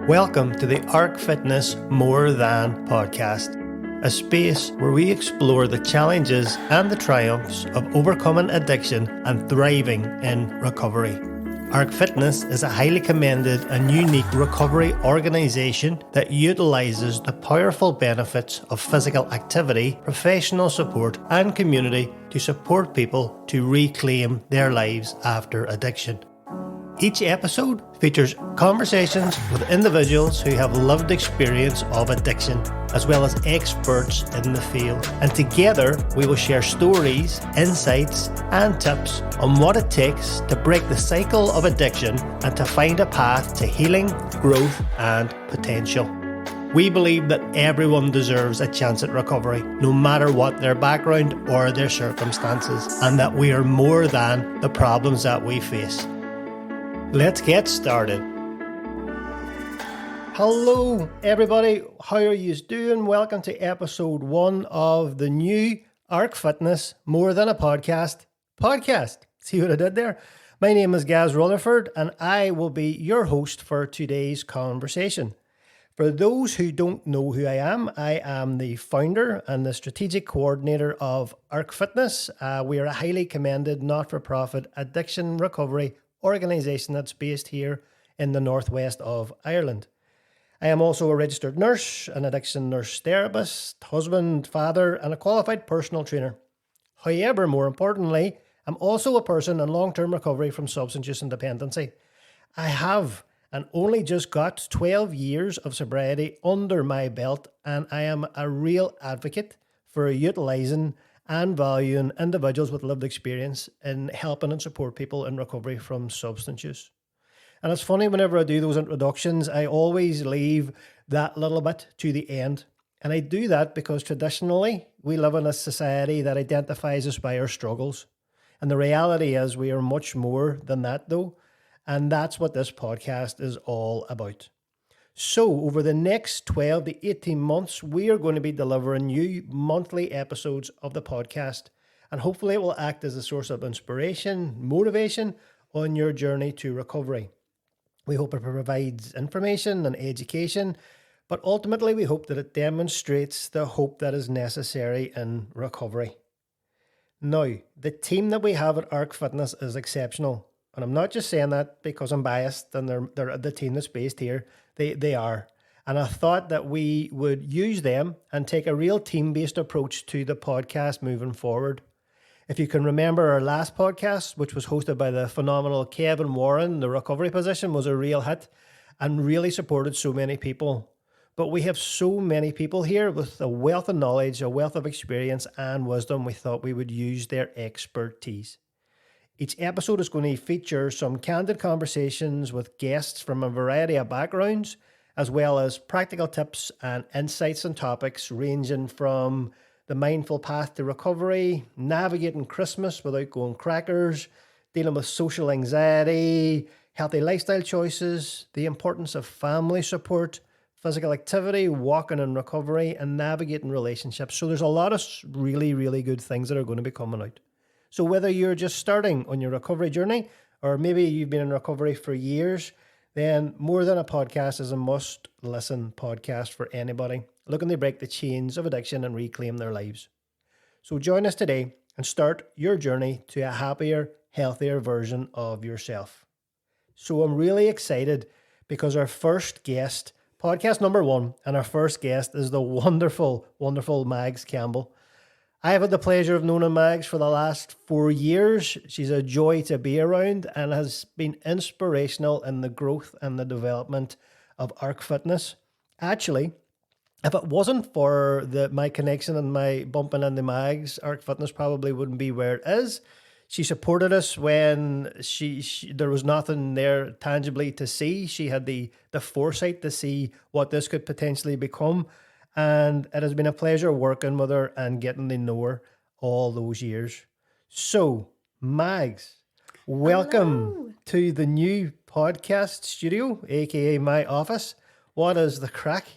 Welcome to the Arc Fitness More Than podcast, a space where we explore the challenges and the triumphs of overcoming addiction and thriving in recovery. Arc Fitness is a highly commended and unique recovery organisation that utilises the powerful benefits of physical activity, professional support and community to support people to reclaim their lives after addiction. Each episode features conversations with individuals who have lived experience of addiction, as well as experts in the field. And together we will share stories, insights and tips on what it takes to break the cycle of addiction and to find a path to healing, growth and potential. We believe that everyone deserves a chance at recovery, no matter what their background or their circumstances, and that we are more than the problems that we face. Let's get started. Hello everybody, how are you doing? Welcome to episode 1 of the new Arc Fitness More Than a Podcast. See what I did there? My name is Rutherford and I will be your host for today's conversation. For those who don't know who I am the founder and the strategic coordinator of Arc Fitness. We are a highly commended not-for-profit addiction recovery organisation that's based here in the northwest of Ireland. I am also a registered nurse, an addiction nurse therapist, husband, father, and a qualified personal trainer. However, more importantly, I'm also a person in long-term recovery from substance use and dependency. I have and only just got 12 years of sobriety under my belt, and I am a real advocate for utilising and valuing individuals with lived experience in helping and support people in recovery from substance use. And it's funny, whenever I do those introductions, I always leave that little bit to the end. And I do that because traditionally we live in a society that identifies us by our struggles. And the reality is we are much more than that though. And that's what this podcast is all about. So over the next 12 to 18 months, we are going to be delivering new monthly episodes of the podcast. And hopefully it will act as a source of inspiration, motivation on your journey to recovery. We hope it provides information and education, but ultimately we hope that it demonstrates the hope that is necessary in recovery. Now, the team that we have at Arc Fitness is exceptional. And I'm not just saying that because I'm biased and they're the team that's based here. They are. And I thought that we would use them and take a real team-based approach to the podcast moving forward. If you can remember our last podcast, which was hosted by the phenomenal Kevin Warren, the recovery position was a real hit and really supported so many people. But we have so many people here with a wealth of knowledge, a wealth of experience and wisdom. We thought we would use their expertise. Each episode is going to feature some candid conversations with guests from a variety of backgrounds, as well as practical tips and insights on topics ranging from the mindful path to recovery, navigating Christmas without going crackers, dealing with social anxiety, healthy lifestyle choices, the importance of family support, physical activity, walking in recovery, and navigating relationships. So there's a lot of really, really good things that are going to be coming out. So whether you're just starting on your recovery journey, or maybe you've been in recovery for years, then More Than a Podcast is a must-listen podcast for anybody looking to break the chains of addiction and reclaim their lives. So join us today and start your journey to a happier, healthier version of yourself. So I'm really excited because our first guest, podcast number 1, and our first guest is the wonderful, wonderful Mags Campbell. I have had the pleasure of knowing Mags for the last 4 years. She's a joy to be around and has been inspirational in the growth and the development of Arc Fitness. Actually, if it wasn't for my connection and my bumping into Mags, Arc Fitness probably wouldn't be where it is. She supported us when there was nothing there tangibly to see. She had the foresight to see what this could potentially become. And it has been a pleasure working with her and getting to know her all those years. So, Mags, welcome Hello. to the new podcast studio, aka my office. What is the crack?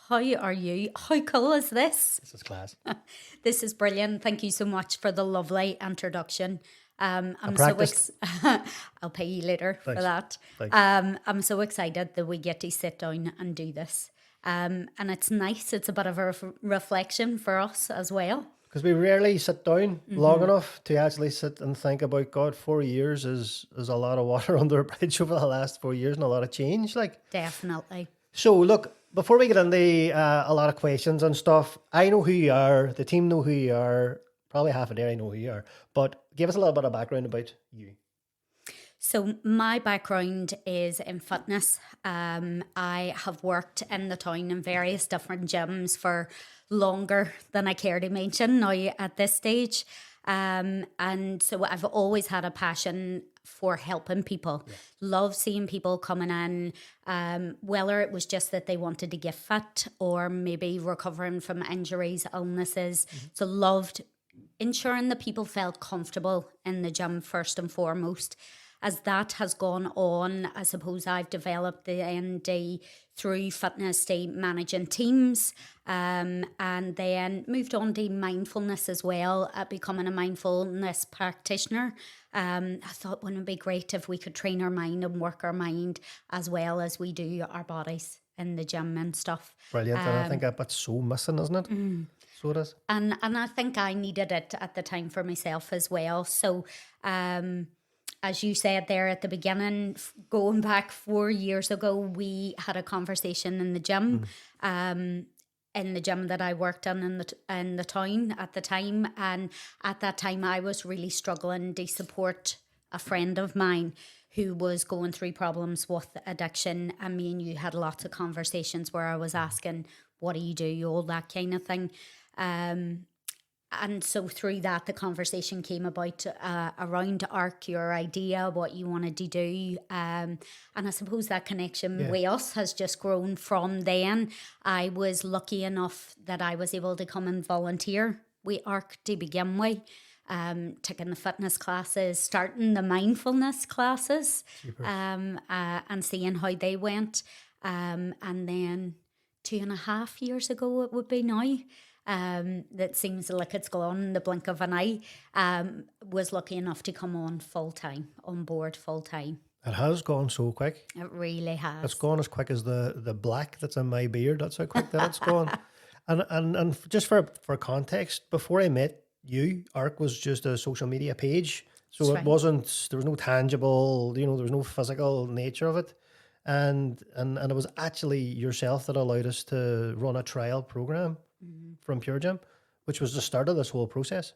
How are you? How cool is this? This is class. This is brilliant. Thank you so much for the lovely introduction. I'm practiced. I'll pay you later for Thanks. that. Thanks. I'm so excited that we get to sit down and do this. And it's nice. It's a bit of a reflection for us as well. Because we rarely sit down long enough to actually sit and think about God. 4 years is a lot of water under a bridge over the last 4 years and a lot of change. Like, Definitely. so look, before we get into a lot of questions and stuff, I know who you are. The team know who you are. Probably half a day I know who you are. But give us a little bit of background about you. So my background is in fitness. I have worked in the town in various different gyms for longer than I care to mention now at this stage. And so I've always had a passion for helping people. Love seeing people coming in, whether it was just that they wanted to get fit or maybe recovering from injuries, illnesses. So loved ensuring that people felt comfortable in the gym first and foremost. As that has gone on, I suppose I've developed the ND through fitness to managing teams, and then moved on to mindfulness as well, at becoming a mindfulness practitioner. I thought, wouldn't it be great if we could train our mind and work our mind as well as we do our bodies in the gym and stuff. Brilliant. And I think that's so missing, isn't it? So it is. And I think I needed it at the time for myself as well. So, as you said there at the beginning, going back 4 years ago, we had a conversation in the gym, in the gym that I worked in the town at the time. And at that time, I was really struggling to support a friend of mine who was going through problems with addiction. And me and you had lots of conversations where I was asking, what do you do? All that kind of thing. And so through that, the conversation came about around ARC, your idea, what you wanted to do. And I suppose that connection with us has just grown from then. I was lucky enough that I was able to come and volunteer with ARC to begin with, taking the fitness classes, starting the mindfulness classes, and seeing how they went. And then 2.5 years ago, it would be now. That seems like it's gone in the blink of an eye, was lucky enough to come on board full time. It has gone so quick. It really has. It's gone as quick as the black that's in my beard. That's how quick that it's gone. And just for context, before I met you, ARC was just a social media page. So That's it right. wasn't, there was no tangible, there was no physical nature of it. And it was actually yourself that allowed us to run a trial program from Pure Gym, which was the start of this whole process.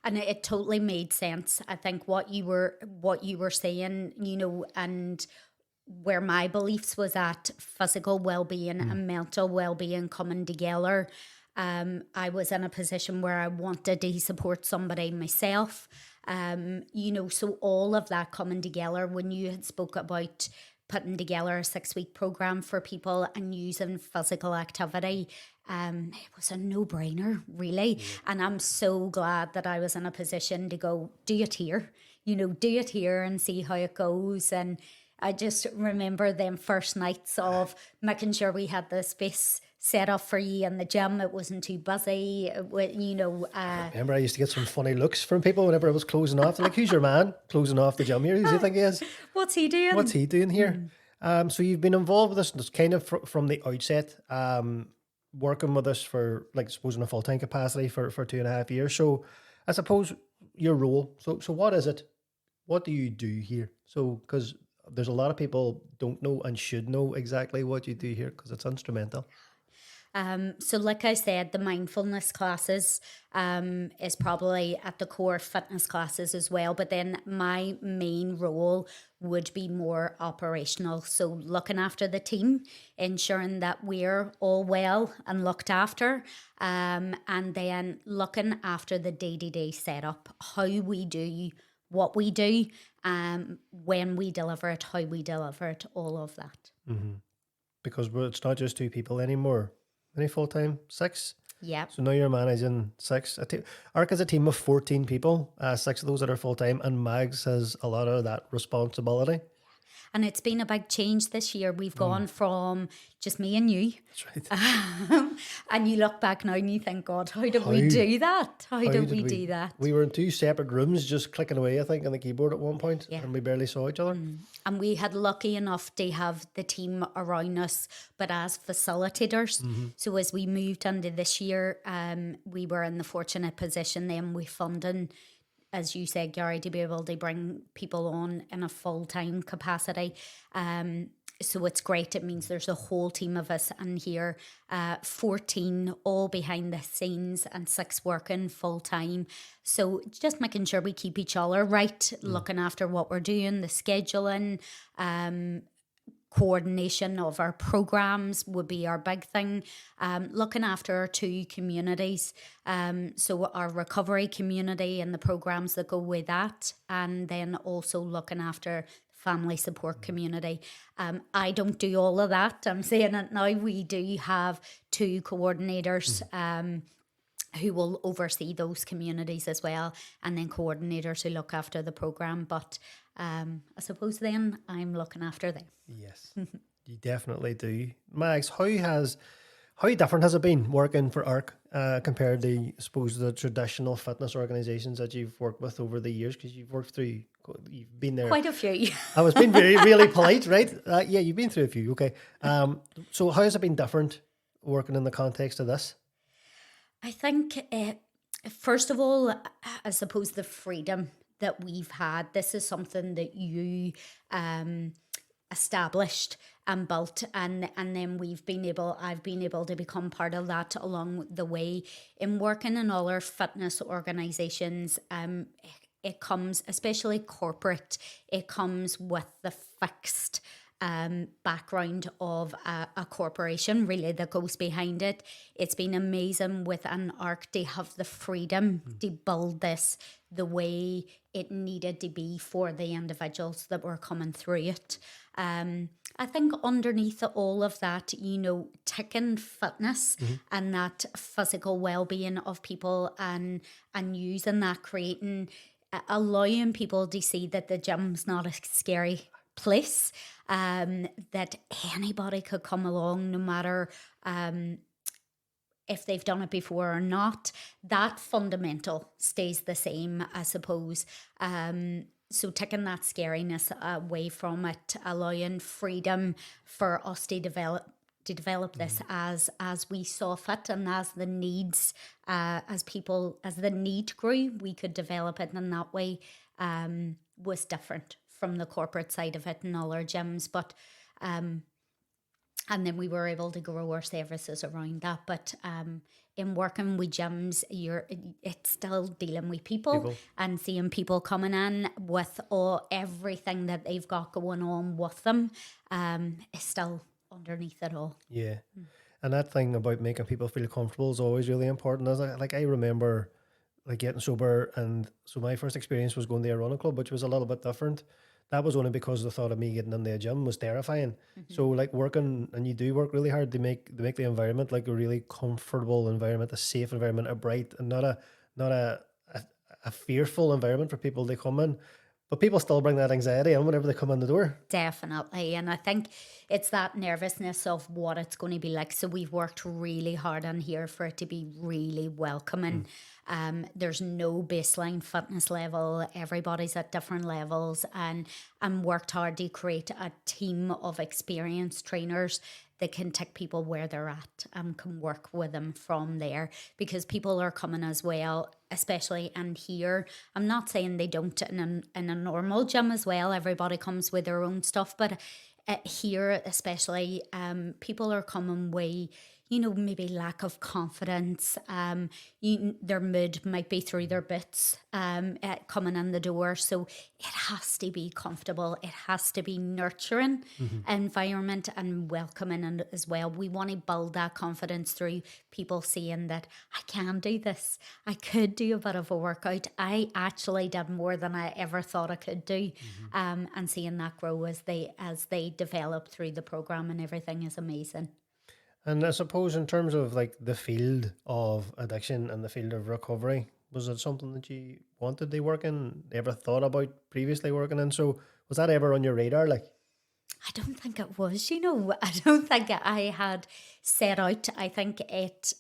And it totally made sense. I think what you were saying, and where my beliefs was at physical well-being and mental well-being coming together. I was in a position where I wanted to support somebody myself. So all of that coming together when you had spoke about putting together a 6-week program for people and using physical activity, it was a no-brainer, really. And I'm so glad that I was in a position to go, do it here, and see how it goes. And I just remember them first nights of making sure we had the space set up for you in the gym. It wasn't too busy. Remember, I used to get some funny looks from people whenever I was closing off. They're like, who's your man closing off the gym here? Who do you think he is? What's he doing? What's he doing here? So you've been involved with this kind of from the outset, working with us for, like, suppose in a full-time capacity for 2.5 years. So I suppose your role, so what is it? What do you do here? So, because there's a lot of people don't know and should know exactly what you do here because it's instrumental. So like I said, the mindfulness classes is probably at the core of fitness classes as well. But then my main role would be more operational. So looking after the team, ensuring that we're all well and looked after, and then looking after the day-to-day setup, how we do what we do, when we deliver it, how we deliver it, all of that. Because it's not just 2 people anymore. Any full-time? 6? Yeah. So now you're managing 6. ARC is a team of 14 people, 6 of those that are full-time, and Mags has a lot of that responsibility. And it's been a big change this year. We've gone from just me and you. That's right. And you look back now and you think, God, how did How? we do that? How How did we do that? We were in two separate rooms just clicking away, I think, on the keyboard at one point, Yeah. and we barely saw each other. And we had lucky enough to have the team around us, but as facilitators. So as we moved into this year, we were in the fortunate position then with funding, as you said, Gary, to be able to bring people on in a full-time capacity. So it's great. It means there's a whole team of us in here, 14 all behind the scenes and 6 working full time. So just making sure we keep each other right, looking after what we're doing, the scheduling, coordination of our programs would be our big thing. Looking after our 2 communities, so our recovery community and the programs that go with that, and then also looking after family support community. I don't do all of that. I'm saying it now. We do have 2 coordinators who will oversee those communities as well, and then coordinators who look after the program. But I suppose then I'm looking after them. Yes, you definitely do. Max, how different has it been working for ARC compared to, I suppose, the traditional fitness organisations that you've worked with over the years? Because you've been there. Quite a few. I was being really polite, right? Yeah, you've been through a few. Okay. So how has it been different working in the context of this? I think, first of all, I suppose the freedom that we've had. This is something that you established and built, and then I've been able to become part of that along the way. In working in all our fitness organisations, it comes, especially corporate, it comes with the fixed background of a corporation really that goes behind it. It's been amazing with an ARC to have the freedom to build this the way it needed to be for the individuals that were coming through it. I think underneath all of that, ticking fitness and that physical well-being of people, and using that, allowing people to see that the gym's not a scary place, that anybody could come along, no matter if they've done it before or not. That fundamental stays the same, I suppose. So taking that scariness away from it, allowing freedom for us to develop this as we saw fit, and as the needs, as the need grew, we could develop it in that way. Was different from the corporate side of it in all our gyms, but and then we were able to grow our services around that. But in working with gyms, it's still dealing with people and seeing people coming in with everything that they've got going on with them. Is still underneath it all. Yeah, and that thing about making people feel comfortable is always really important. I remember getting sober, and so my first experience was going to a running club, which was a little bit different. That was only because the thought of me getting in the gym was terrifying. So working, and you do work really hard to make the environment like a really comfortable environment, a safe environment, a bright, and not a fearful environment for people to come in. But people still bring that anxiety in whenever they come in the door. Definitely. And I think it's that nervousness of what it's going to be like. So we've worked really hard on here for it to be really welcoming. There's no baseline fitness level. Everybody's at different levels, and worked hard to create a team of experienced trainers that can take people where they're at and can work with them from there, because people are coming as well, especially in here. I'm not saying they don't in a normal gym as well. Everybody comes with their own stuff, but here especially, people are coming way, maybe lack of confidence. Their mood might be through their bits coming in the door. So it has to be comfortable. It has to be nurturing environment and welcoming, and as well. We want to build that confidence through people seeing that I can do this. I could do a bit of a workout. I actually did more than I ever thought I could do. And seeing that grow as they develop through the program and everything is amazing. And I suppose in terms of the field of addiction and the field of recovery, was it something that you wanted to work in, ever thought about previously working in? So was that ever on your radar? I don't think it was, I don't think I had set out. I think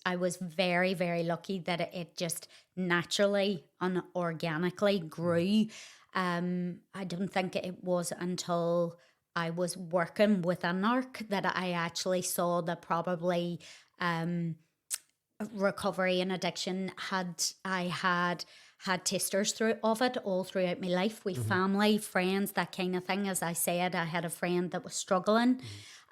I was very, very lucky that it just naturally and organically grew. I don't think it was until I was working within ARC that I actually saw that probably recovery and addiction had tasters through of it all throughout my life with family, friends, that kind of thing. As I said, I had a friend that was struggling.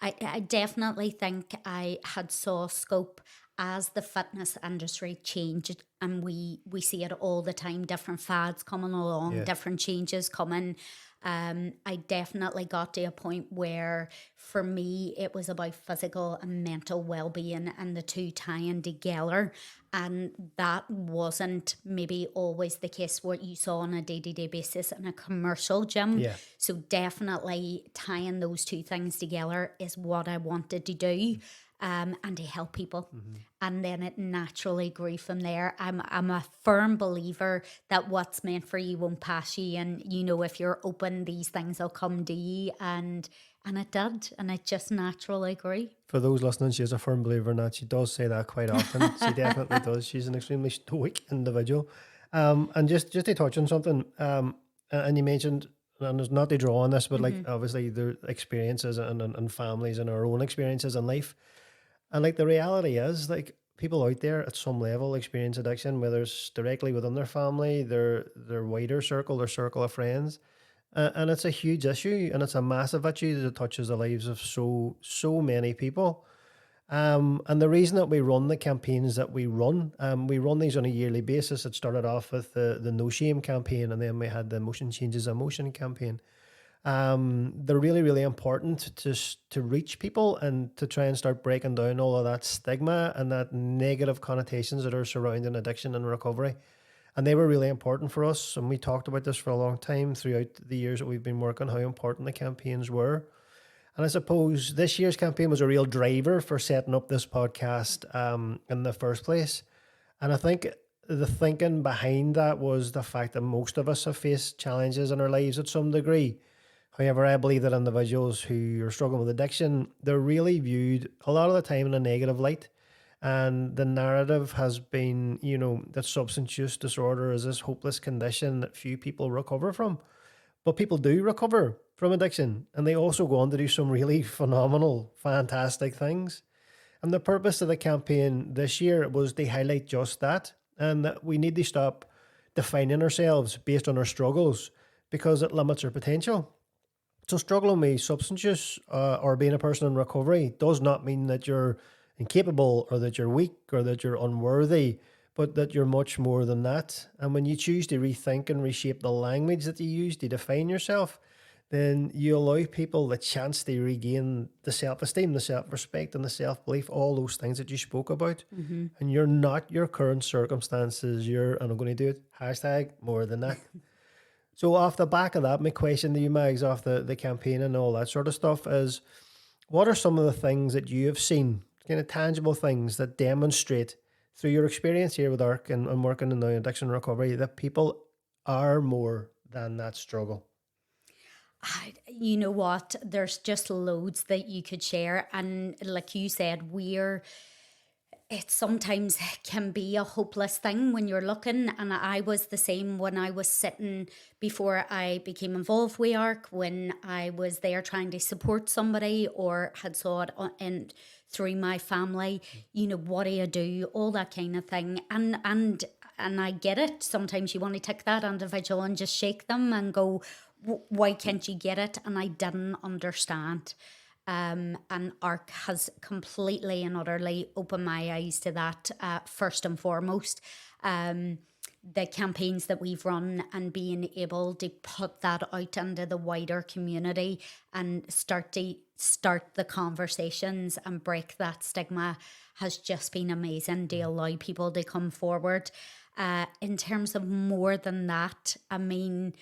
I definitely think I had saw scope as the fitness industry changed, and we see it all the time, different fads coming along, Yeah. different changes coming. I definitely got to a point where for me it was about physical and mental well-being and the two tying together, and that wasn't maybe always the case what you saw on a day-to-day basis in a commercial gym. Yeah. So definitely tying those two things together is what I wanted to do. And to help people. And then it naturally grew from there. I'm a firm believer that what's meant for you won't pass you. And, if you're open, these things will come to you. And it did. And it just naturally grew. For those listening, she's a firm believer in that. She does say that quite often. She definitely does. She's an extremely stoic individual. And just to touch on something, and you mentioned, and there's not to draw on this, but like obviously their experiences and families and our own experiences in life. And like the reality is, like people out there at some level experience addiction, whether it's directly within their family, their wider circle, their circle of friends. And it's a huge issue, and it's a massive issue that touches the lives of so many people. And the reason that we run the campaigns that we run these on a yearly basis. It started off with the No Shame campaign, and then we had the Emotion Changes Emotion campaign. They're really, really important to reach people and to try and start breaking down all of that stigma and that negative connotations that are surrounding addiction and recovery. And they were really important for us. And we talked about this for a long time throughout the years that we've been working, how important the campaigns were. And I suppose this year's campaign was a real driver for setting up this podcast in the first place. And I think the thinking behind that was the fact that most of us have faced challenges in our lives at some degree. However, I believe that individuals who are struggling with addiction, they're really viewed a lot of the time in a negative light. And the narrative has been, that substance use disorder is this hopeless condition that few people recover from. But people do recover from addiction, and they also go on to do some really phenomenal, fantastic things. And the purpose of the campaign this year was to highlight just that, and that we need to stop defining ourselves based on our struggles because it limits our potential. So struggling with substance use or being a person in recovery does not mean that you're incapable or that you're weak or that you're unworthy, but that you're much more than that. And when you choose to rethink and reshape the language that you use to define yourself, then you allow people the chance to regain the self-esteem, the self-respect and the self-belief, all those things that you spoke about. And you're not your current circumstances, and I'm going to do it, hashtag more than that. So off the back of that, my question to you, Mags, off the campaign and all that sort of stuff is, what are some of the things that you have seen, kind of tangible things that demonstrate through your experience here with ARC and working in the addiction recovery that people are more than that struggle? You know what? There's just loads that you could share. And like you said, it sometimes can be a hopeless thing when you're looking. And I was the same when I was sitting before I became involved with ARC, when I was there trying to support somebody or had saw it through my family, what do you do? All that kind of thing. And I get it. Sometimes you want to take that individual and just shake them and go, why can't you get it? And I didn't understand. And ARC has completely and utterly opened my eyes to that, first and foremost. The campaigns that we've run and being able to put that out into the wider community and start the conversations and break that stigma has just been amazing to allow people to come forward. In terms of more than that, I mean,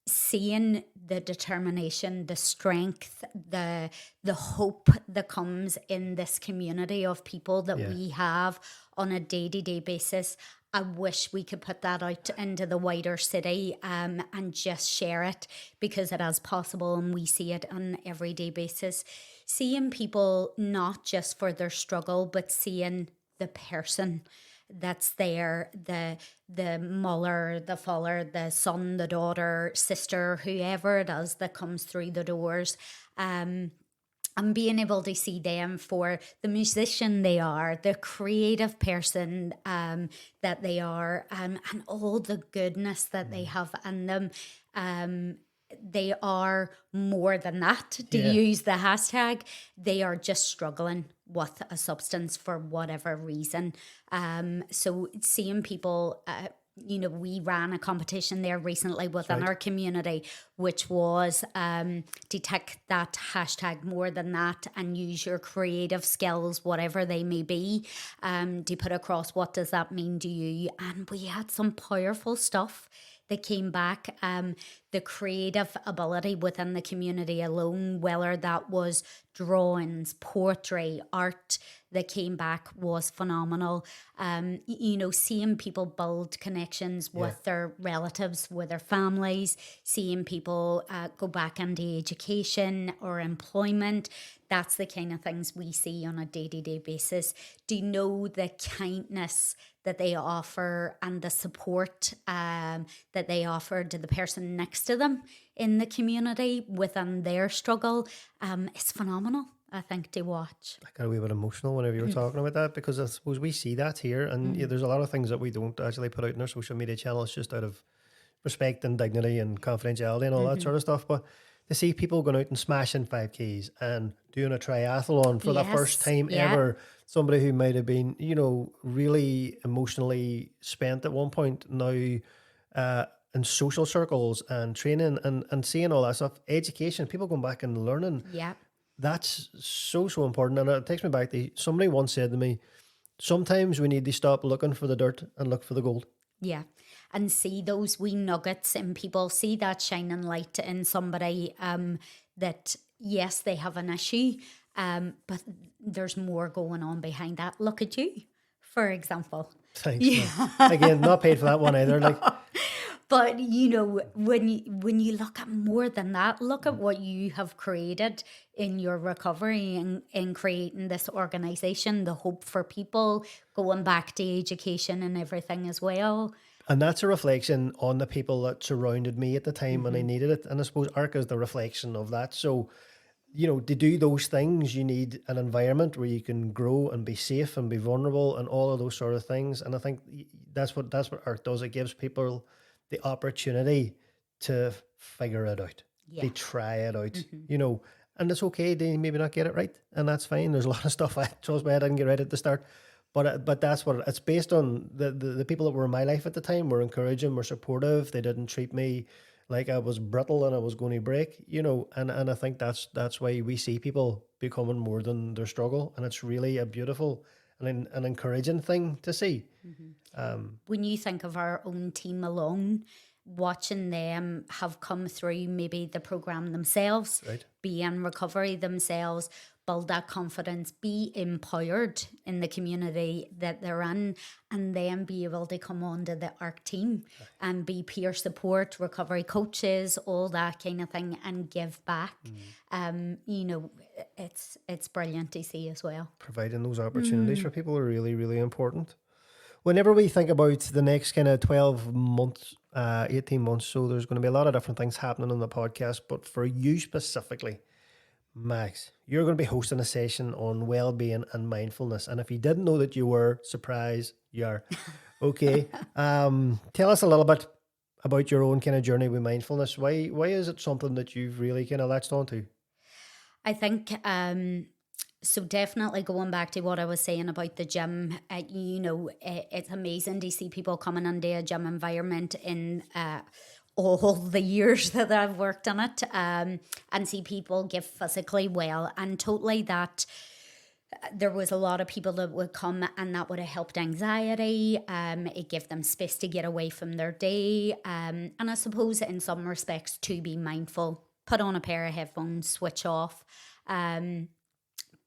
seeing the determination, the strength, the hope that comes in this community of people that we have on a day-to-day basis, I wish we could put that out into the wider city and just share it, because it is possible and we see it on an everyday basis. Seeing people not just for their struggle, but seeing the person that's there, the mother, the father, the son, the daughter, sister, whoever it is that comes through the doors. And being able to see them for the musician they are, the creative person that they are, and all the goodness that they have in them. They are more than that, to Yeah. use the hashtag. They are just struggling with a substance for whatever reason. So seeing people, we ran a competition there recently within our community, which was to take that hashtag more than that and use your creative skills, whatever they may be, to put across what does that mean to you. And we had some powerful stuff that came back. The creative ability within the community alone, whether that was drawings, poetry, art, that came back was phenomenal. Seeing people build connections with their relatives, with their families, seeing people go back into education or employment. That's the kind of things we see on a day-to-day basis. Do you know the kindness that they offer and the support that they offer to the person next to them in the community within their struggle? It's phenomenal, I think, to watch. I got a wee bit emotional whenever you were talking about that, because I suppose we see that here, and there's a lot of things that we don't actually put out in our social media channels just out of respect and dignity and confidentiality and all that sort of stuff. But to see people going out and smashing 5Ks and doing a triathlon for the first time ever, somebody who might have been, really emotionally spent at one point, now in social circles and training and seeing all that stuff, education, people going back and learning. Yeah. That's so important. And it takes me back to somebody once said to me, sometimes we need to stop looking for the dirt and look for the gold. Yeah. And see those wee nuggets in people, see that shining light in somebody that, yes, they have an issue, but there's more going on behind that. Look at you, for example. Thanks. Yeah. Again, not paid for that one either. Like, but when you look at more than that, look at what you have created in your recovery and in creating this organization, the hope for people, going back to education and everything as well. And that's a reflection on the people that surrounded me at the time when I needed it. And I suppose ARC is the reflection of that. So, to do those things, you need an environment where you can grow and be safe and be vulnerable and all of those sort of things. And I think that's what ARC does. It gives people the opportunity to figure it out. Yeah. They try it out, and it's okay to maybe not get it right. And that's fine. There's a lot of stuff trust me, I didn't get right at the start. But that's what it's based on. The people that were in my life at the time were encouraging, were supportive. They didn't treat me like I was brittle and I was going to break, and I think that's why we see people becoming more than their struggle. And it's really a beautiful and an encouraging thing to see. When you think of our own team alone, watching them have come through maybe the program themselves, Right. be in recovery themselves, build that confidence, be empowered in the community that they're in, and then be able to come on to the ARC team and be peer support, recovery coaches, all that kind of thing, and give back. It's brilliant to see as well. Providing those opportunities for people are really, really important. Whenever we think about the next kind of 12 months, 18 months, so there's going to be a lot of different things happening on the podcast, but for you specifically, Max, you're going to be hosting a session on well-being and mindfulness. And if you didn't know that you were, surprise, you are. Okay. Tell us a little bit about your own kind of journey with mindfulness. Why is it something that you've really kind of latched onto? I think so definitely going back to what I was saying about the gym, it's amazing to see people coming into a gym environment in all the years that I've worked on it, and see people get physically well, and totally that there was a lot of people that would come and that would have helped anxiety. It gave them space to get away from their day, and I suppose in some respects to be mindful, put on a pair of headphones, switch off.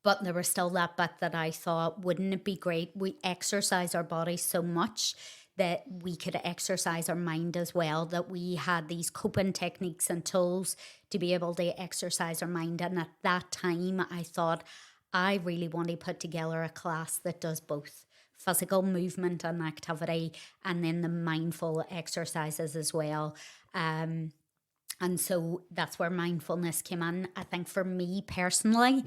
But there was still that bit that I thought, wouldn't it be great? We exercise our bodies so much that we could exercise our mind as well, that we had these coping techniques and tools to be able to exercise our mind. And at that time, I thought, I really want to put together a class that does both physical movement and activity, and then the mindful exercises as well. And so that's where mindfulness came in. I think for me personally,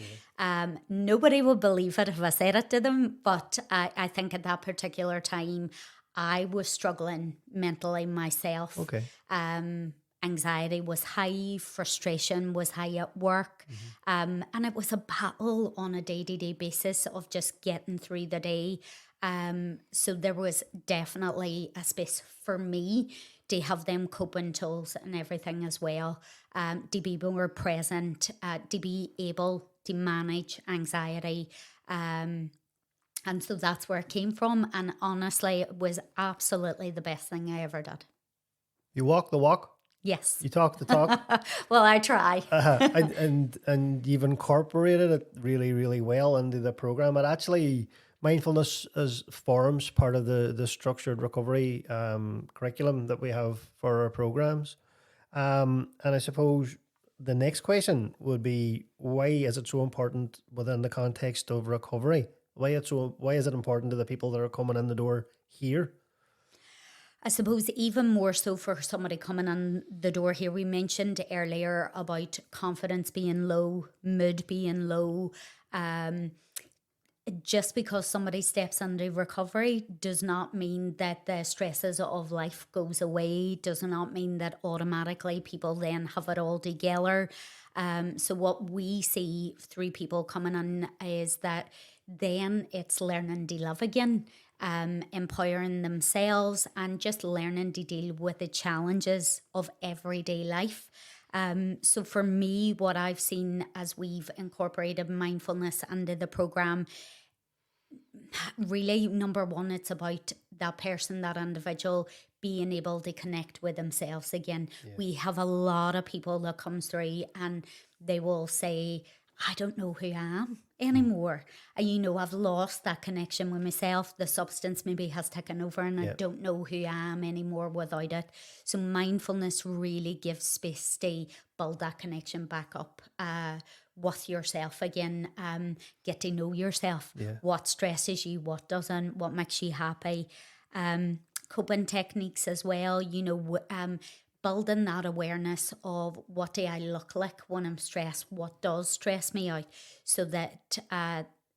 nobody would believe it if I said it to them, but I think at that particular time, I was struggling mentally myself. Okay. Anxiety was high, frustration was high at work, and it was a battle on a day-to-day basis of just getting through the day. So there was definitely a space for me to have them coping tools and everything as well, to be more present, to be able to manage anxiety. And so that's where it came from. And honestly, it was absolutely the best thing I ever did. You walk the walk, Yes. you talk the talk. Well, I try. And you've incorporated it really, really well into the program. And actually, mindfulness forms part of the structured recovery curriculum that we have for our programs. And I suppose the next question would be, why is it so important within the context of recovery? Why is it important to the people that are coming in the door here? I suppose even more so for somebody coming in the door here. We mentioned earlier about confidence being low, mood being low. Just because somebody steps into recovery does not mean that the stresses of life goes away, does not mean that automatically people then have it all together. So what we see through people coming in is that then it's learning to love again, empowering themselves, and just learning to deal with the challenges of everyday life. So for me, what I've seen as we've incorporated mindfulness into the program, really, number one, it's about that person, that individual being able to connect with themselves again. Yeah. We have a lot of people that comes through and they will say, I don't know who I am anymore. I've lost that connection with myself. The substance maybe has taken over and I don't know who I am anymore without it. So mindfulness really gives space to build that connection back up with yourself again. Get to know yourself. What stresses you, what doesn't, what makes you happy. Coping techniques as well, building that awareness of what do I look like when I'm stressed, what does stress me out, so that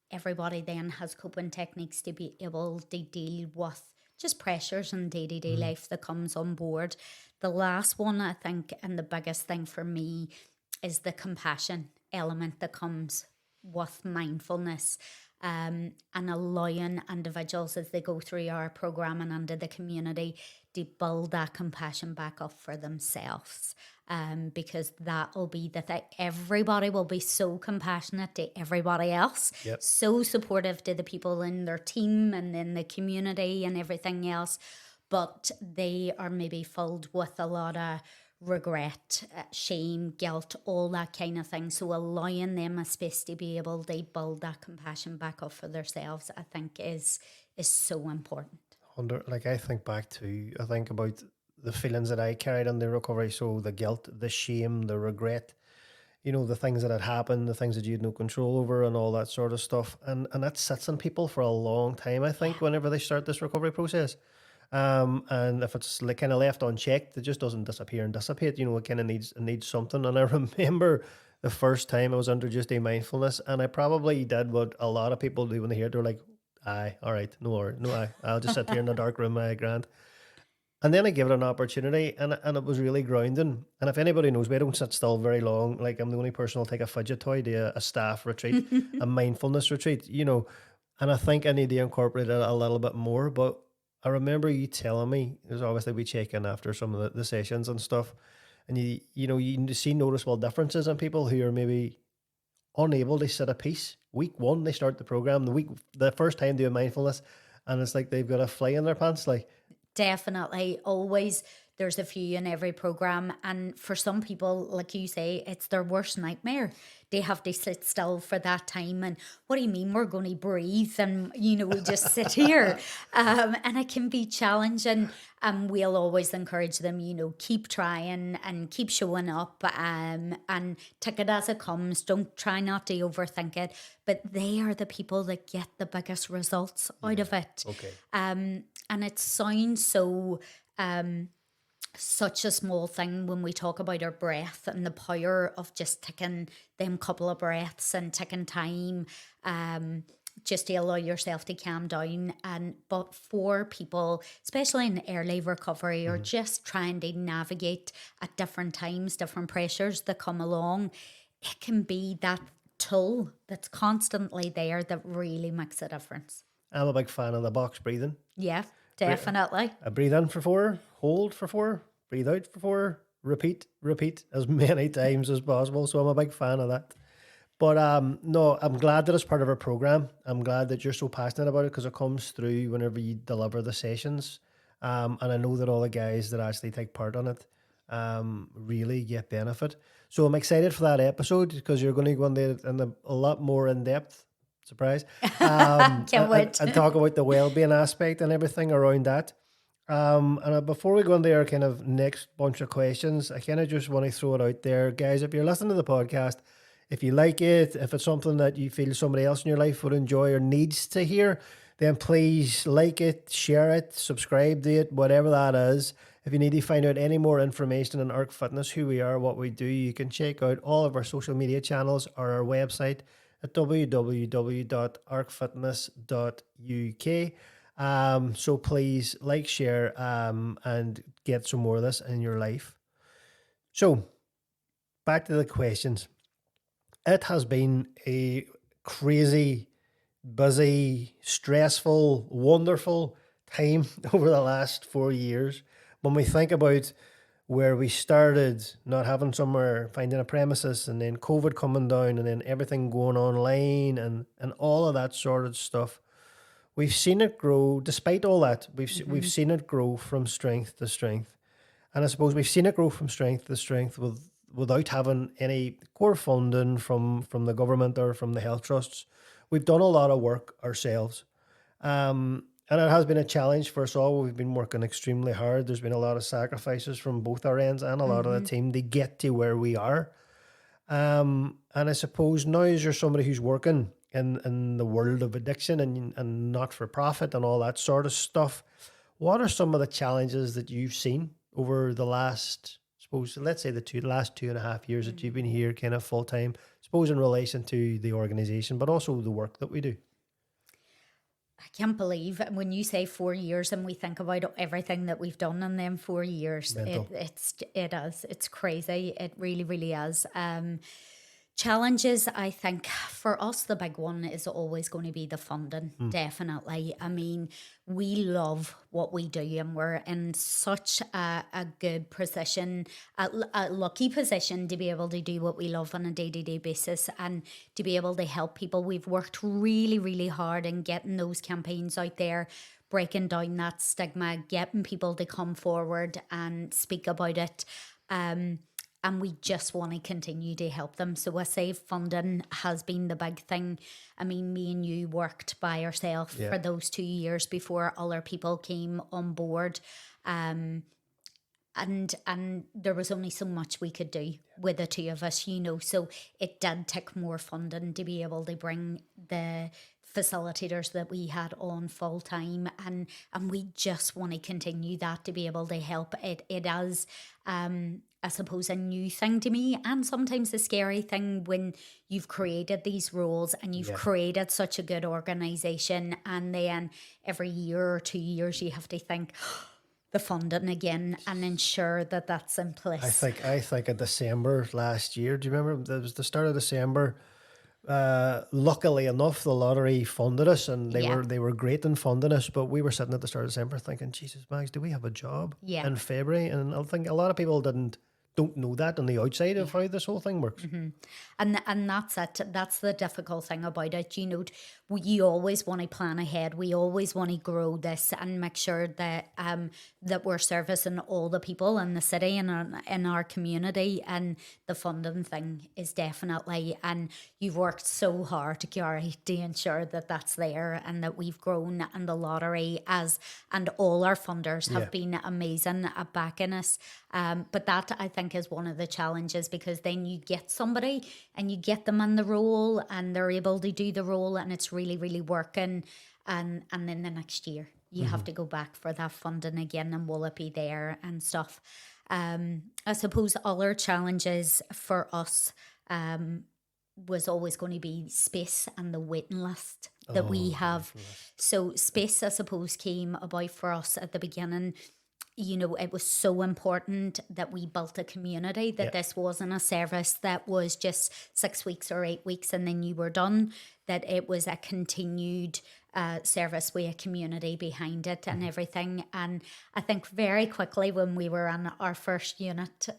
everybody then has coping techniques to be able to deal with just pressures in day-to-day life that comes on board. The last one, I think, and the biggest thing for me is the compassion element that comes with mindfulness, and allowing individuals as they go through our program and under the community to build that compassion back up for themselves, because that will be the thing. Everybody will be so compassionate to everybody else, so supportive to the people in their team and in the community and everything else, but they are maybe filled with a lot of regret, shame, guilt, all that kind of thing. So allowing them a space to be able to build that compassion back up for themselves, I think is so important. I think about the feelings that I carried in the recovery. So the guilt, the shame, the regret, the things that had happened, the things that you had no control over and all that sort of stuff. And that sits in people for a long time, I think, whenever they start this recovery process. And if it's kind of left unchecked, it just doesn't disappear and dissipate. It kind of needs something. And I remember the first time I was introduced to mindfulness, and I probably did what a lot of people do when they hear it. They're like, aye, all right, I'll just sit here in the dark room, grand. And then I gave it an opportunity, and it was really grounding. And if anybody knows me, I don't sit still very long. Like, I'm the only person who'll take a fidget toy to a staff retreat, a mindfulness retreat, And I think I need to incorporate it a little bit more. But I remember you telling me, because obviously we check in after some of the sessions and stuff, and you see noticeable differences in people who are maybe unable to sit at peace. Week one, they start the program, the first time doing mindfulness, and it's like they've got a fly in their pants. Like, definitely always there's a few in every program. And for some people, like you say, it's their worst nightmare. They have to sit still for that time. And what do you mean we're going to breathe? And, we just sit here. And it can be challenging. And we'll always encourage them, keep trying and keep showing up, and take it as it comes. Don't try not to overthink it. But they are the people that get the biggest results out of it. Okay. And it sounds so such a small thing when we talk about our breath and the power of just taking them couple of breaths and taking time just to allow yourself to calm down. But for people, especially in early recovery or just trying to navigate at different times, different pressures that come along, it can be that tool that's constantly there that really makes a difference. I'm a big fan of the box breathing. Yeah, definitely. I breathe in for 4, hold for 4, breathe out for 4, repeat as many times as possible. So I'm a big fan of that. But no, I'm glad that it's part of our program. I'm glad that you're so passionate about it because it comes through whenever you deliver the sessions. And I know that all the guys that actually take part on it really get benefit. So I'm excited for that episode because you're going to go in a lot more in depth. Surprise. Can't wait. And talk about the well-being aspect and everything around that. And before we go into our kind of next bunch of questions, I kind of just want to throw it out there. Guys, if you're listening to the podcast, if you like it, if it's something that you feel somebody else in your life would enjoy or needs to hear, then please like it, share it, subscribe to it, whatever that is. If you need to find out any more information on ARC Fitness, who we are, what we do, you can check out all of our social media channels or our website at www.arcfitness.uk. So please like, share, and get some more of this in your life. So back to the questions. It has been a crazy, busy, stressful, wonderful time over the last 4 years. When we think about where we started, not having somewhere, finding a premises, and then COVID coming down, and then everything going online, and all of that sort of stuff, we've seen it grow. Despite all that, we've seen it grow from strength to strength. And I suppose we've seen it grow from strength to strength without having any core funding from the government or from the health trusts. We've done a lot of work ourselves. And it has been a challenge for us all. We've been working extremely hard. There's been a lot of sacrifices from both our ends and a lot of the team to get to where we are. And I suppose now as you're somebody who's working in the world of addiction and not-for-profit and all that sort of stuff, what are some of the challenges that you've seen over the last, suppose, let's say the last 2.5 years that you've been here kind of full-time, suppose in relation to the organisation, but also the work that we do? I can't believe when you say 4 years and we think about everything that we've done in them 4 years. It's crazy. It really, really is. Challenges, I think for us, the big one is always going to be the funding, definitely. I mean, we love what we do and we're in such a good position, a lucky position to be able to do what we love on a day-to-day basis and to be able to help people. We've worked really, really hard in getting those campaigns out there, breaking down that stigma, getting people to come forward and speak about it. And we just want to continue to help them. So I say funding has been the big thing. I mean, me and you worked by ourselves for those 2 years before other people came on board. And there was only so much we could do with the two of us, so it did take more funding to be able to bring the facilitators that we had on full time, and we just want to continue that to be able to help. It is I suppose a new thing to me, and sometimes a scary thing when you've created these roles and you've created such a good organization, and then every year or 2 years you have to think the funding again and ensure that that's in place. I think in December last year, do you remember? It was the start of December. Luckily enough, the lottery funded us, and they were great in funding us. But we were sitting at the start of December thinking, Jesus, Max, do we have a job in February? And I think a lot of people didn't don't know that on the outside of how this whole thing works. And that's it. That's the difficult thing about it. You always want to plan ahead. We always want to grow this and make sure that that we're servicing all the people in the city and in our community. And the funding thing is definitely. And you've worked so hard, Gary, to ensure that that's there and that we've grown. And the lottery and all our funders have been amazing at backing us. But that, I think, is one of the challenges, because then you get somebody and you get them in the role and they're able to do the role and it's really, really working. And then the next year you have to go back for that funding again, and will it be there and stuff. I suppose other challenges for us was always going to be space and the waiting list that we have. So space, I suppose, came about for us at the beginning. It was so important that we built a community, that this wasn't a service that was just 6 weeks or 8 weeks and then you were done, that it was a continued service with a community behind it and everything. And I think very quickly when we were on our first unit,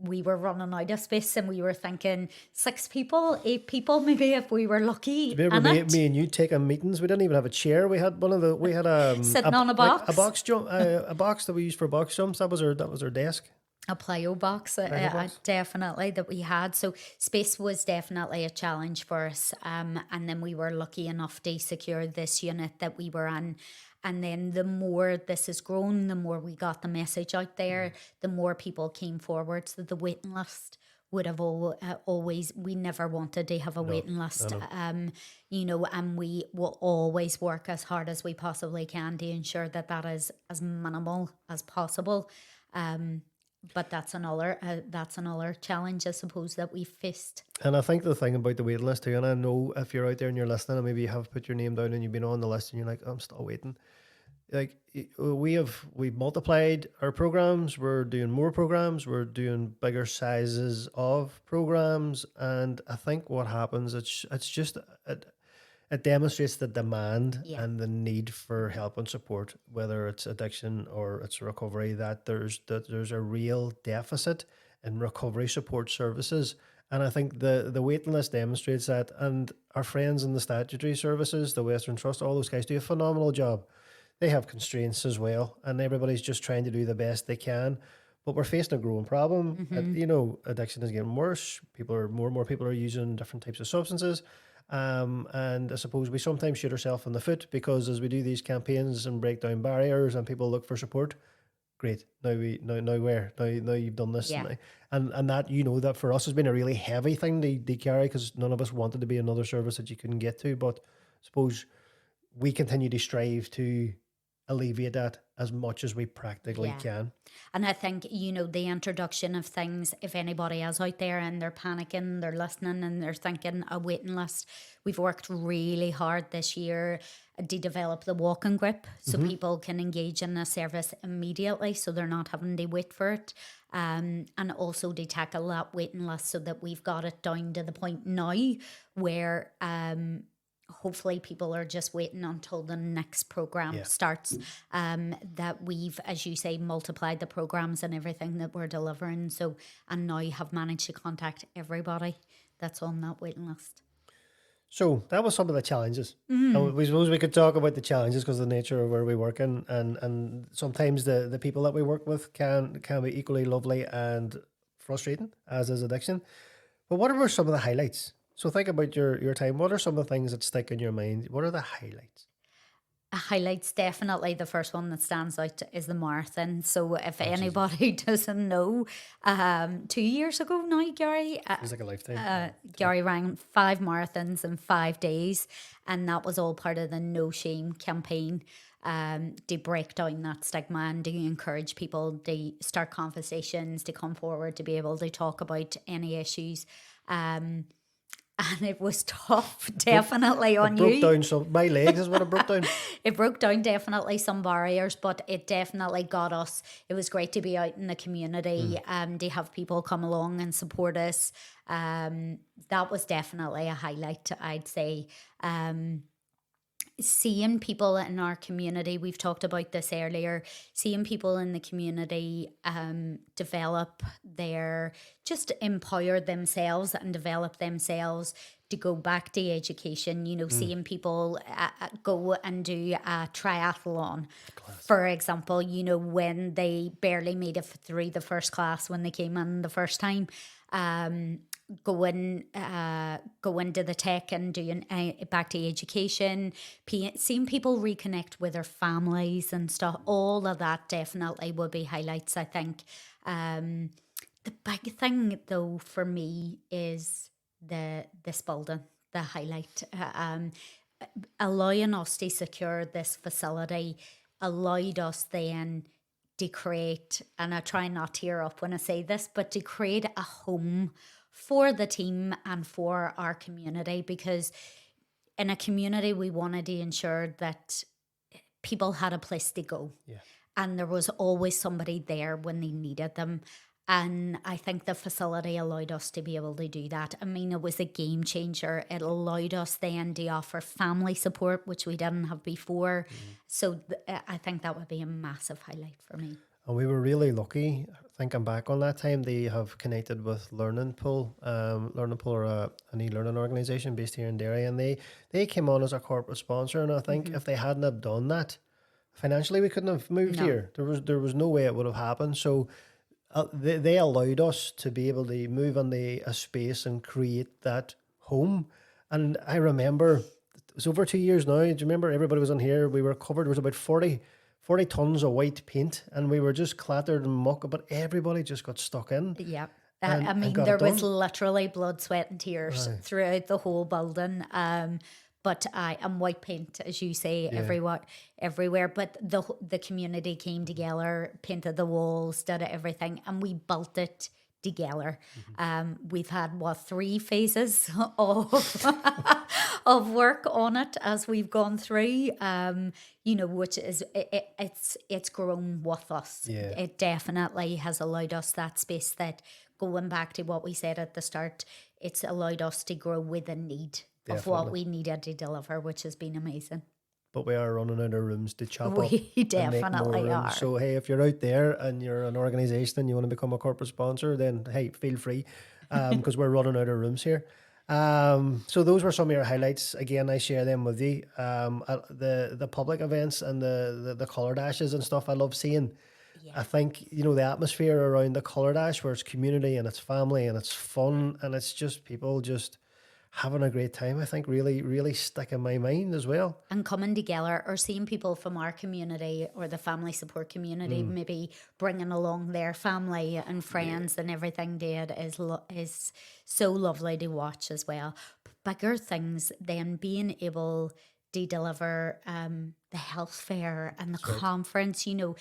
we were running out of space and we were thinking 6 people, 8 people, maybe if we were lucky. Remember me and you taking meetings? We didn't even have a chair. We had sitting on a box, like a box jump, a box that we used for box jumps. That was our desk. A plyo box, definitely, that we had. So space was definitely a challenge for us. And then we were lucky enough to secure this unit that we were in. And then the more this has grown, the more we got the message out there, the more people came forward. So the waiting list would have always, we never wanted to have a waiting list, and we will always work as hard as we possibly can to ensure that that is as minimal as possible. But that's another challenge, I suppose, that we faced. And I think the thing about the waiting list too, and I know if you're out there and you're listening and maybe you have put your name down and you've been on the list and you're like, I'm still waiting. Like we've multiplied our programs, we're doing more programs, we're doing bigger sizes of programs, and I think what happens, it's just it demonstrates the demand and the need for help and support, whether it's addiction or it's recovery, that there's a real deficit in recovery support services. And I think the waiting list demonstrates that. And our friends in the statutory services, the Western Trust, all those guys do a phenomenal job. They have constraints as well, and everybody's just trying to do the best they can. But we're facing a growing problem. Addiction is getting worse. More and more people are using different types of substances. And I suppose we sometimes shoot ourselves in the foot, because as we do these campaigns and break down barriers and people look for support, great. Now you've done this, and that that for us has been a really heavy thing to carry, because none of us wanted to be another service that you couldn't get to. But I suppose we continue to strive to alleviate that as much as we practically can. And I think, the introduction of things, if anybody is out there and they're panicking, they're listening and they're thinking a waiting list, we've worked really hard this year to develop the walking grip so people can engage in a service immediately, so they're not having to wait for it. And also to tackle that waiting list so that we've got it down to the point now where hopefully people are just waiting until the next program starts. That we've, as you say, multiplied the programs and everything that we're delivering. So, and now have managed to contact everybody that's on that waiting list. So that was some of the challenges. And we suppose we could talk about the challenges because of the nature of where we work in, and sometimes the people that we work with can be equally lovely and frustrating as is addiction. But what were some of the highlights? So think about your time. What are some of the things that stick in your mind? What are the highlights? Highlights, definitely the first one that stands out is the marathon. So if anybody doesn't know, 2 years ago now, Gary, it's like a lifetime. Gary ran 5 marathons in 5 days, and that was all part of the No Shame campaign, to break down that stigma and to encourage people to start conversations, to come forward, to be able to talk about any issues. And it was tough, definitely, on you. It broke down my legs is what it broke down. It broke down definitely some barriers, but it definitely got us. It was great to be out in the community, to have people come along and support us. That was definitely a highlight, I'd say. seeing people in our community, we've talked about this earlier, seeing people in the community develop just empower themselves and develop themselves to go back to education, seeing people go and do a triathlon, for example, when they barely made it through the first class when they came in the first time. Going to the tech and doing back to education, seeing people reconnect with their families and stuff, all of that definitely will be highlights, I think. The big thing though for me is this building, the highlight, allowing us to secure this facility allowed us then to create, and I try not to tear up when I say this, but to create a home for the team and for our community, because in a community we wanted to ensure that people had a place to go, and there was always somebody there when they needed them. And I think the facility allowed us to be able to do that. I mean, it was a game changer. It allowed us then to offer family support, which we didn't have before. So I think that would be a massive highlight for me. And we were really lucky, thinking back on that time, they have connected with Learning Pool. Learning Pool are an e-learning organisation based here in Derry, and they came on as a corporate sponsor. And I think if they hadn't have done that, financially we couldn't have moved here. There was no way it would have happened. So they allowed us to be able to move into a space and create that home. And I remember, it was over 2 years now. Do you remember everybody was on here? We were covered. There was about 40 tons of white paint, and we were just clattered and muck, but everybody just got stuck in. Yeah. I mean, there was literally blood, sweat and tears throughout the whole building. But and white paint, as you say, everywhere. But the community came together, painted the walls, did everything, and we built it together. We've had 3 phases of of work on it as we've gone through. Which is it's grown with us. It definitely has allowed us that space. That, going back to what we said at the start, it's allowed us to grow with the need of what we needed to deliver, which has been amazing. But we are running out of rooms to chop up. We definitely are. So, hey, if you're out there and you're an organisation and you want to become a corporate sponsor, then, hey, feel free, because we're running out of rooms here. So those were some of your highlights. Again, I share them with you. The public events and the colour dashes and stuff I love seeing. I think, the atmosphere around the colour dash, where it's community and it's family and it's fun and it's just people just having a great time, I think really, really stick in my mind as well. And coming together, or seeing people from our community or the family support community maybe bringing along their family and friends and everything, Dad, is so lovely to watch as well. Bigger things than being able to deliver the health fair and the conference, to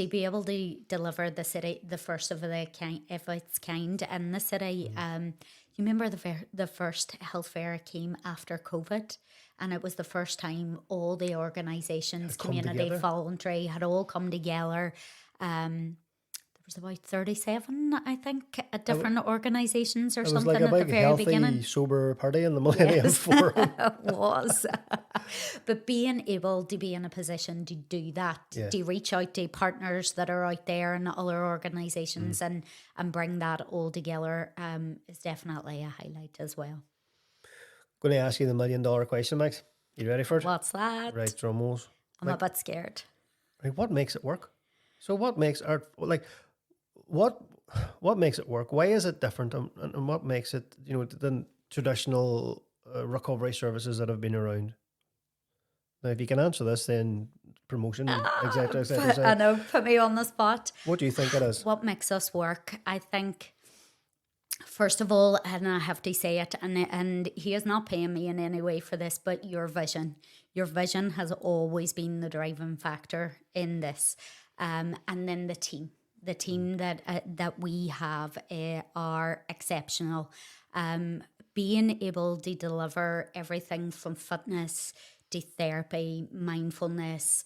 be able to deliver the city, the first of its kind in the city. You remember the first health fair came after COVID, and it was the first time all the organisations, community, voluntary, had all come together. There was about 37, I think, different organisations or something at the very beginning. It was like a big, healthy, sober party in the Millennium Forum. It was. But being able to be in a position to do that, to reach out to partners that are out there and other organisations and bring that all together is definitely a highlight as well. Going to ask you the $1 million question, Max. You ready for it? What's that? Right, drum rolls. I'm a bit scared. Right, what makes it work? So what makes art, what makes it work? Why is it different? And what makes it, than traditional recovery services that have been around? Now, if you can answer this, then promotion, etc. I know, put me on the spot. What do you think it is? What makes us work? I think, first of all, and I have to say it, and he is not paying me in any way for this, but your vision. Your vision has always been the driving factor in this. And then the team. The team that we have are exceptional. Being able to deliver everything from fitness to therapy, mindfulness,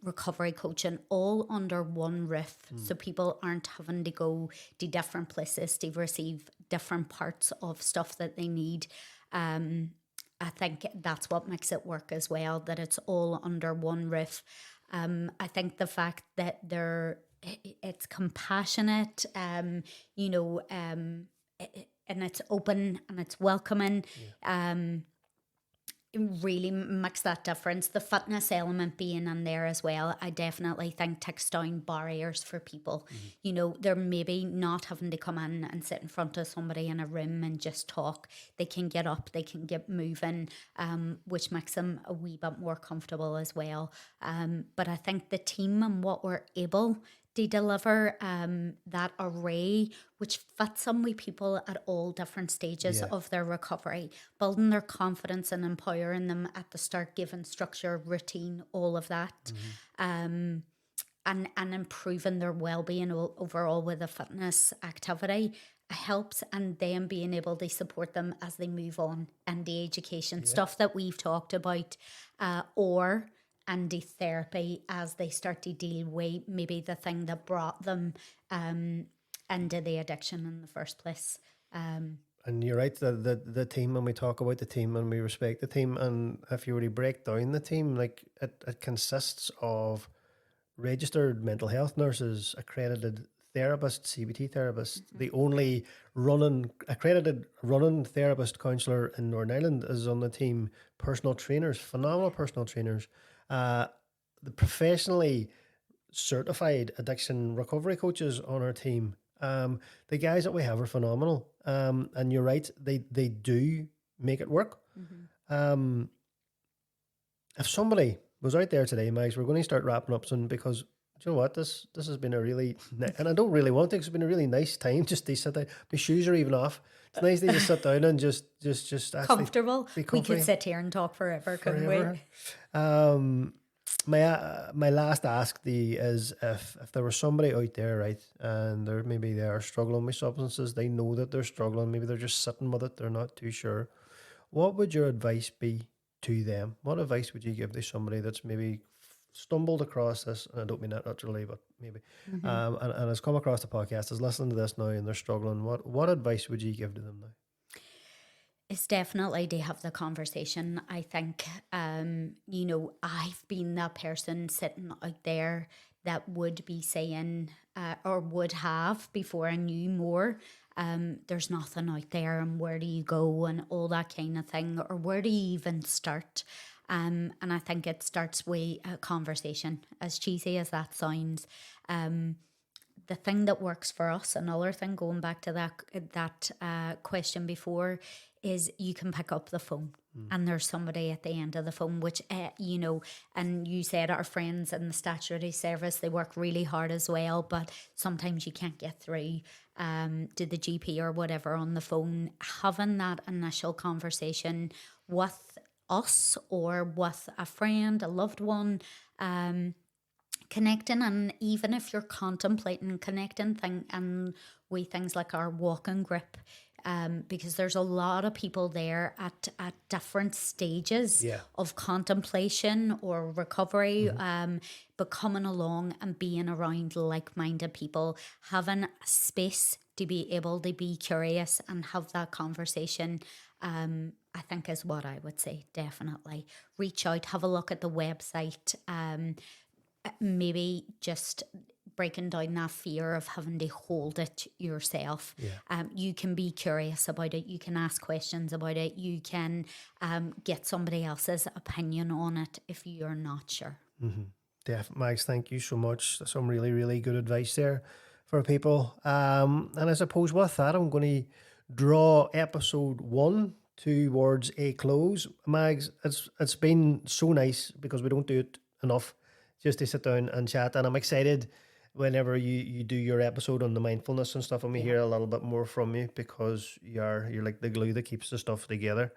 recovery coaching, all under one roof. So people aren't having to go to different places to receive different parts of stuff that they need. I think that's what makes it work as well, that it's all under one roof. I think the fact that it's compassionate, and it's open and it's welcoming. It really makes that difference. The fitness element being in there as well, I definitely think takes down barriers for people. They're maybe not having to come in and sit in front of somebody in a room and just talk. They can get up, they can get moving, which makes them a wee bit more comfortable as well. But I think the team and what we're able to deliver, that array which fits some with people at all different stages of their recovery, building their confidence and empowering them at the start, giving structure, routine, all of that, and improving their well-being overall with a fitness activity helps, and then being able to support them as they move on and the education stuff that we've talked about, and the therapy as they start to deal with maybe the thing that brought them into the addiction in the first place. And you're right, the team, when we talk about the team and we respect the team, and if you were to break down the team, like it consists of registered mental health nurses, accredited therapists, CBT therapists. The only accredited running therapist counsellor in Northern Ireland is on the team. Personal trainers, phenomenal personal trainers. The professionally certified addiction recovery coaches on our team. The guys that we have are phenomenal. And you're right, they do make it work. If somebody was out there today, Mags, we're going to start wrapping up soon, because do you know what, this has been a really and I don't really want to, 'cause it's been a really nice time just to sit down. My shoes are even off. It's nice to just sit down and just actually Comfortable. be We could sit here and talk forever, couldn't we? My last ask is if there was somebody out there, right, and they are struggling with substances, they know that they're struggling, maybe they're just sitting with it, they're not too sure. What would your advice be to them? What advice would you give to somebody that's maybe stumbled across this, and I don't mean that literally, but maybe, and has come across the podcast, is listening to this now, and they're struggling? What advice would you give to them now? It's definitely to have the conversation. I think, I've been that person sitting out there that would be saying, or would have before I knew more, there's nothing out there, and where do you go, and all that kind of thing, or where do you even start? And I think it starts with a conversation, as cheesy as that sounds. The thing that works for us, another thing, going back to that question before, is you can pick up the phone and there's somebody at the end of the phone, which, and you said our friends in the statutory service, they work really hard as well, but sometimes you can't get through to the GP or whatever on the phone. Having that initial conversation with us or with a friend, a loved one, connecting, and even if you're contemplating connecting with things like our walking group, because there's a lot of people there at different stages of contemplation or recovery, but coming along and being around like-minded people, having a space to be able to be curious and have that conversation, I think is what I would say. Definitely reach out, have a look at the website, maybe just breaking down that fear of having to hold it yourself. You can be curious about it, you can ask questions about it, you can get somebody else's opinion on it if you're not sure. Max, thank you so much. That's some really, really good advice there for people. And I suppose with that, I'm going to draw episode 1 towards a close. Mags, it's been so nice, because we don't do it enough, just to sit down and chat, and I'm excited whenever you do your episode on the mindfulness and stuff, and we hear a little bit more from you, because you're like the glue that keeps the stuff together.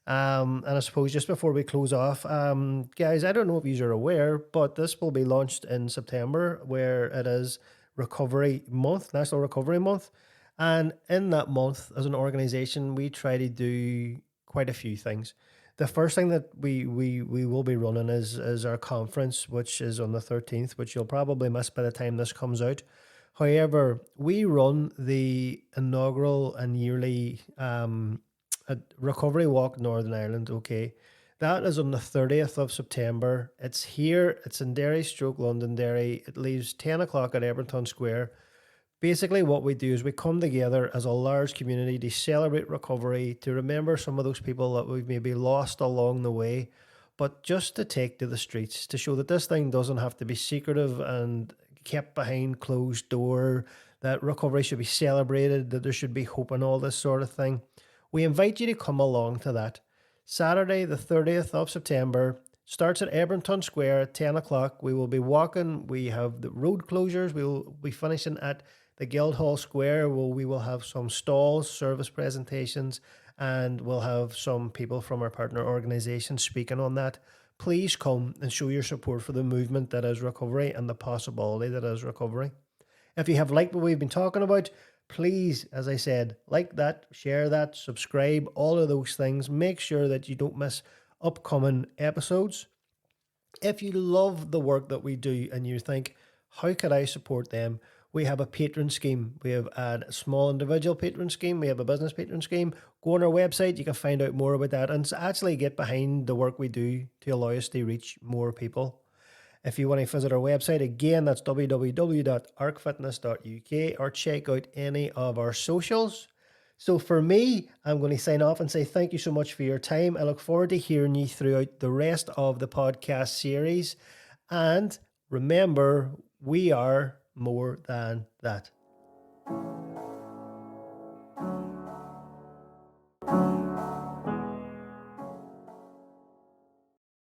And I suppose just before we close off, guys, I don't know if you are aware, but this will be launched in September, where it is Recovery Month, National Recovery Month. And in that month, as an organisation, we try to do quite a few things. The first thing that we will be running is our conference, which is on the 13th, which you'll probably miss by the time this comes out. However, we run the inaugural and yearly at Recovery Walk Northern Ireland, okay? That is on the 30th of September. It's here, it's in Derry stroke Londonderry. It leaves 10 o'clock at Everton Square. Basically, what we do is we come together as a large community to celebrate recovery, to remember some of those people that we've maybe lost along the way, but just to take to the streets to show that this thing doesn't have to be secretive and kept behind closed door, that recovery should be celebrated, that there should be hope and all this sort of thing. We invite you to come along to that. Saturday, the 30th of September, starts at Everton Square at 10 o'clock. We will be walking. We have the road closures. We will be finishing at the Guildhall Square, where we will have some stalls, service presentations, and we'll have some people from our partner organisations speaking on that. Please come and show your support for the movement that is recovery and the possibility that is recovery. If you have liked what we've been talking about, please, as I said, like that, share that, subscribe, all of those things. Make sure that you don't miss upcoming episodes. If you love the work that we do and you think, how could I support them? We have a patron scheme. We have a small individual patron scheme. We have a business patron scheme. Go on our website. You can find out more about that and actually get behind the work we do to allow us to reach more people. If you want to visit our website, again, that's www.arcfitness.uk, or check out any of our socials. So for me, I'm going to sign off and say thank you so much for your time. I look forward to hearing you throughout the rest of the podcast series. And remember, we are more than that.